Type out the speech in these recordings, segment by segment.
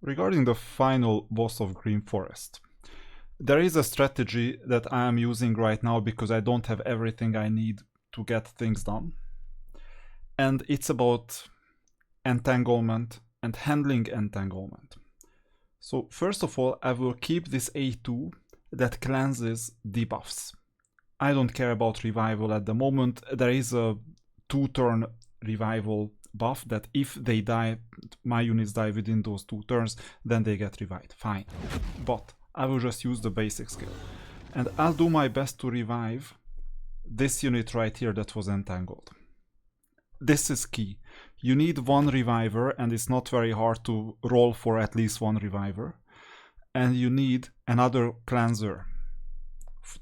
Regarding the final boss of Green Forest, there is a strategy that I am using right now because I don't have everything I need to get things done. And it's about entanglement and handling entanglement. So first of all, I will keep this A2 that cleanses debuffs. I don't care about revival at the moment. There is a 2-turn revival buff that if they die, my units die within those 2 turns, then they get revived. Fine. But I will just use the basic skill. And I'll do my best to revive this unit right here that was entangled. This is key. You need 1 reviver, and it's not very hard to roll for at least 1 reviver. And you need another cleanser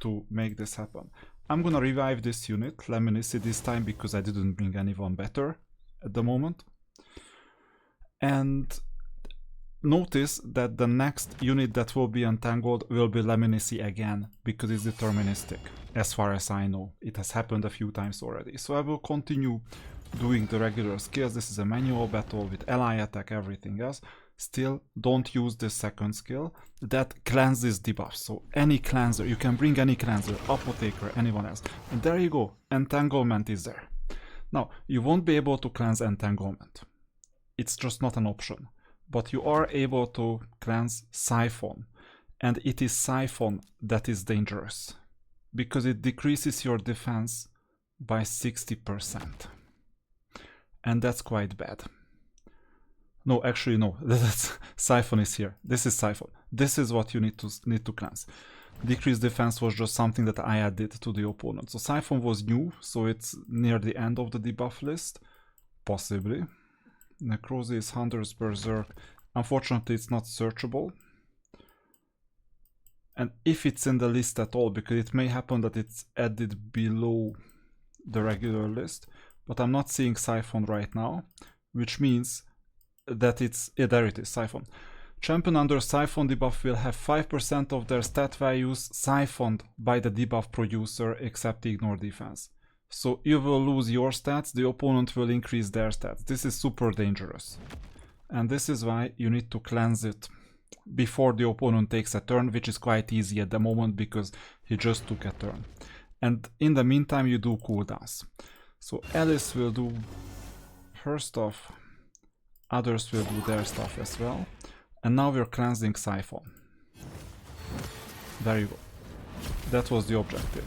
to make this happen. I'm gonna revive this unit, Lemnisci this time, because I didn't bring anyone better at the moment. And notice that the next unit that will be entangled will be Lemnisci again, because it's deterministic, as far as I know. It has happened a few times already. So I will continue doing the regular skills. This is a manual battle with ally attack, everything else. Still, don't use this second skill that cleanses debuffs. So any cleanser, you can bring any cleanser, apotheker, anyone else. And there you go, entanglement is there. Now, you won't be able to cleanse entanglement. It's just not an option. But you are able to cleanse Siphon. And it is Siphon that is dangerous, because it decreases your defense by 60%. And that's quite bad. No, actually no, that's Siphon is here. This is Siphon. This is what you need to cleanse. Decreased defense was just something that I added to the opponent. So Siphon was new, so it's near the end of the debuff list, possibly. Necrosis, Hunter's Berserk. Unfortunately, it's not searchable. And if it's in the list at all, because it may happen that it's added below the regular list, but I'm not seeing Siphon right now, which means that it's, yeah, there it is, Siphon. Champion under Siphon debuff will have 5% of their stat values siphoned by the debuff producer except ignore defense. So you will lose your stats, the opponent will increase their stats. This is super dangerous. And this is why you need to cleanse it before the opponent takes a turn, which is quite easy at the moment because he just took a turn. And in the meantime you do cooldowns. So Alice will do her stuff. Others will do their stuff as well. And now we're cleansing Siphon. There you go. That was the objective.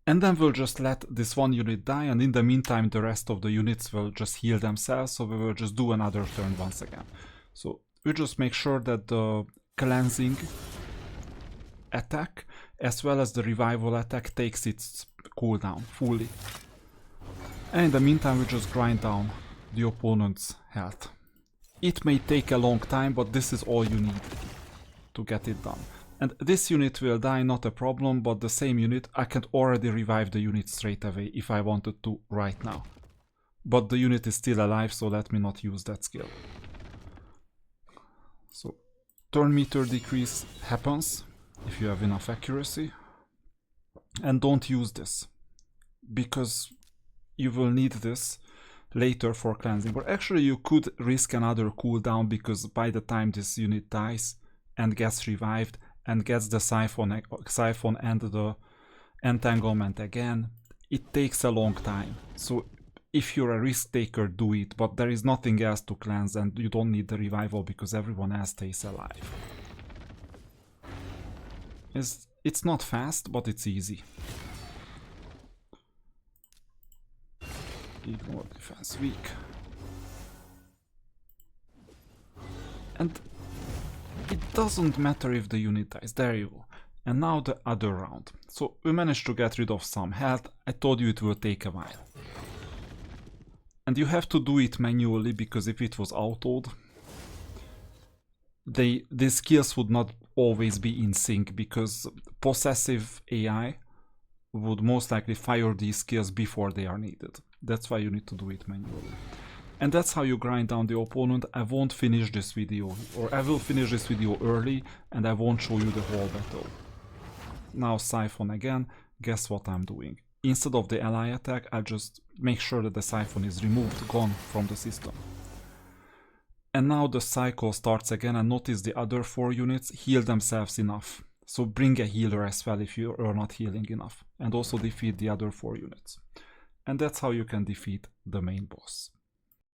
And then we'll just let this one unit die, and in the meantime the rest of the units will just heal themselves, so we will just do another turn once again. So we just make sure that the cleansing attack as well as the revival attack takes its cooldown fully. And in the meantime we just grind down the opponent's health. It may take a long time, but this is all you need to get it done. And this unit will die, not a problem, but the same unit, I can already revive the unit straight away if I wanted to right now. But the unit is still alive, so let me not use that skill. So, turn meter decrease happens if you have enough accuracy. And don't use this, because you will need this later for cleansing. Or actually you could risk another cooldown, because by the time this unit dies and gets revived and gets the Siphon and the entanglement again, it takes a long time. So if you're a risk taker, do it, but there is nothing else to cleanse and you don't need the revival because everyone else stays alive. It's not fast, but it's easy. Ignore defense weak. And it doesn't matter if the unit dies. There you go. And now the other round. So we managed to get rid of some health. I told you it will take a while. And you have to do it manually, because if it was autoed, the skills would not always be in sync, because possessive AI would most likely fire these skills before they are needed. That's why you need to do it manually. And that's how you grind down the opponent. I won't finish this video, or I will finish this video early and I won't show you the whole battle. Now Siphon again. Guess what I'm doing? Instead of the ally attack, I'll just make sure that the Siphon is removed, gone from the system. And now the cycle starts again, and notice the other 4 units heal themselves enough. So bring a healer as well if you are not healing enough. And also defeat the other 4 units. And that's how you can defeat the main boss.